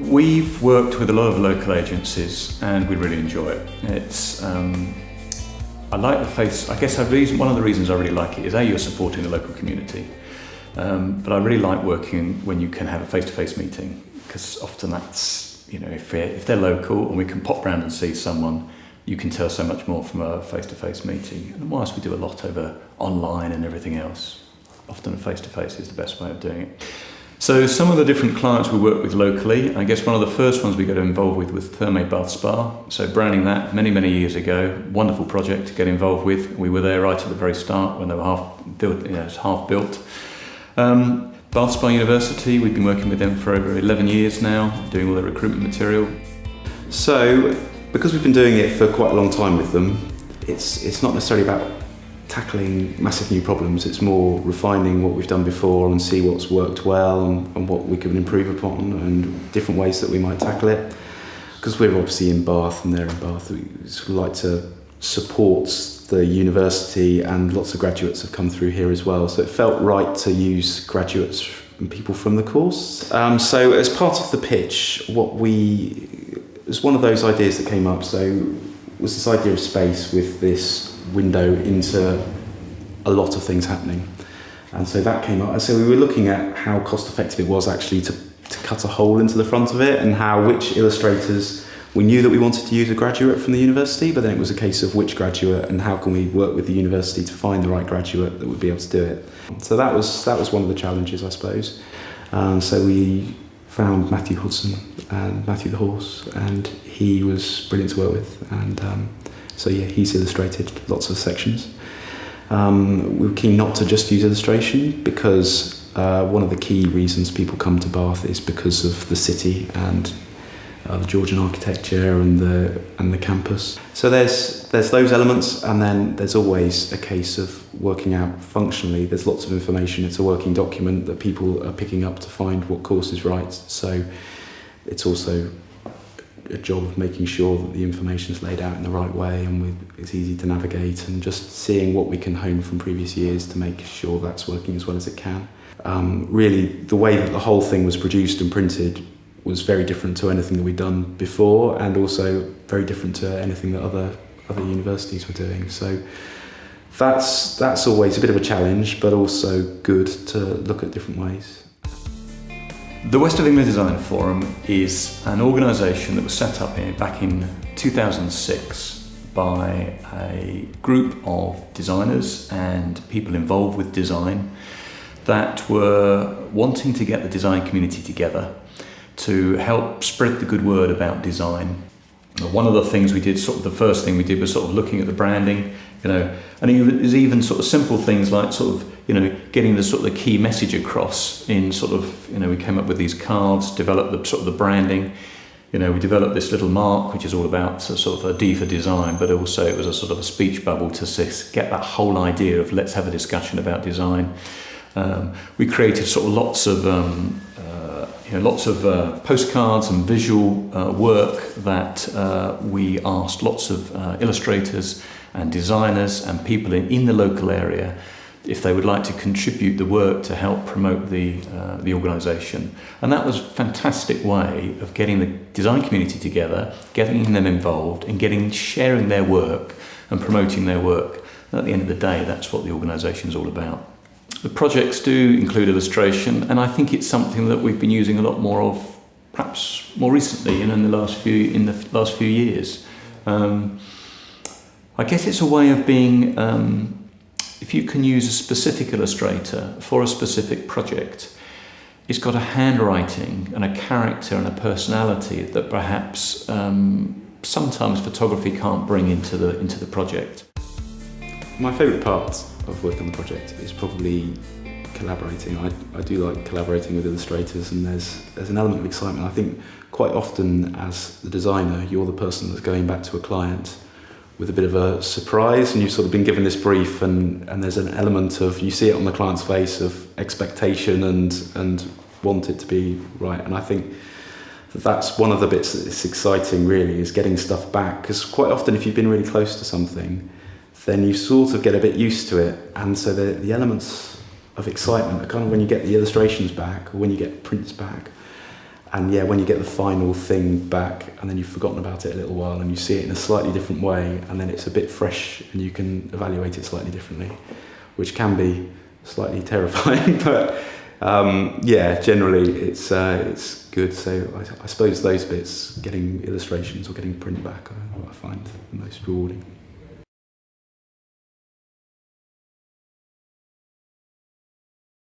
We've worked with a lot of local agencies and we really enjoy it. I like the face, I guess one of the reasons I really like it is you're supporting the local community. But I really like working when you can have a face-to-face meeting, because often that's, if they're local and we can pop round and see someone, you can tell so much more from a face-to-face meeting. And whilst we do a lot over online and everything else, often a face-to-face is the best way of doing it. So some of the different clients we work with locally, I guess one of the first ones we got involved with was Therme Bath Spa. So branding that many, many years ago, wonderful project to get involved with. We were there right at the very start when they were half built. Bath Spa University, we've been working with them for over 11 years now, doing all their recruitment material. So, because we've been doing it for quite a long time with them, it's not necessarily about tackling massive new problems, it's more refining what we've done before and see what's worked well and what we can improve upon and different ways that we might tackle it. Because we're obviously in Bath and they're in Bath, we sort of like to support the university, and lots of graduates have come through here as well, so it felt right to use graduates and people from the course. So as part of the pitch, it was one of those ideas that came up, so it was this idea of space with this window into a lot of things happening, and so that came up. And so we were looking at how cost effective it was actually to cut a hole into the front of it, and which illustrators. We knew that we wanted to use a graduate from the university, but then it was a case of which graduate and how can we work with the university to find the right graduate that would be able to do it. So that was one of the challenges, I suppose. So we found Matthew Hudson and Matthew the Horse, and he was brilliant to work with. And he's illustrated lots of sections. We were keen not to just use illustration because one of the key reasons people come to Bath is because of the city and the Georgian architecture and the campus. So there's those elements, and then there's always a case of working out functionally. There's lots of information. It's a working document that people are picking up to find what course is right. So it's also a job of making sure that the information is laid out in the right way and it's easy to navigate, and just seeing what we can hone from previous years to make sure that's working as well as it can. Really, the way that the whole thing was produced and printed was very different to anything that we'd done before, and also very different to anything that other universities were doing. So that's always a bit of a challenge, but also good to look at different ways. The West of England Design Forum is an organisation that was set up back in 2006 by a group of designers and people involved with design that were wanting to get the design community together to help spread the good word about design. One of the things we did, the first thing we did was looking at the branding, and it was even simple things like getting the key message across in we came up with these cards, developed the branding. We developed this little mark which is all about a D for design, but also it was a speech bubble to get that whole idea of let's have a discussion about design. We created lots of postcards and visual work that we asked lots of illustrators and designers and people in the local area if they would like to contribute the work to help promote the organisation. And that was a fantastic way of getting the design community together, getting them involved and sharing their work and promoting their work. And at the end of the day, that's what the organisation is all about. The projects do include illustration, and I think it's something that we've been using a lot more of, perhaps more recently, in the last few years. I guess it's a way of being. If you can use a specific illustrator for a specific project, it's got a handwriting and a character and a personality that perhaps sometimes photography can't bring into the project. My favourite part of working on the project is probably collaborating. I do like collaborating with illustrators, and there's an element of excitement. I think quite often as the designer, you're the person that's going back to a client with a bit of a surprise, and you've been given this brief, and there's an element of, you see it on the client's face, of expectation and want it to be right. And I think that's one of the bits that's exciting, really, is getting stuff back, because quite often if you've been really close to something, then you get a bit used to it, and so the elements of excitement are kind of when you get the illustrations back or when you get prints back. And yeah, when you get the final thing back and then you've forgotten about it a little while and you see it in a slightly different way and then it's a bit fresh and you can evaluate it slightly differently, which can be slightly terrifying, but yeah, generally it's good. So I suppose those bits, getting illustrations or getting print back, I find the most rewarding.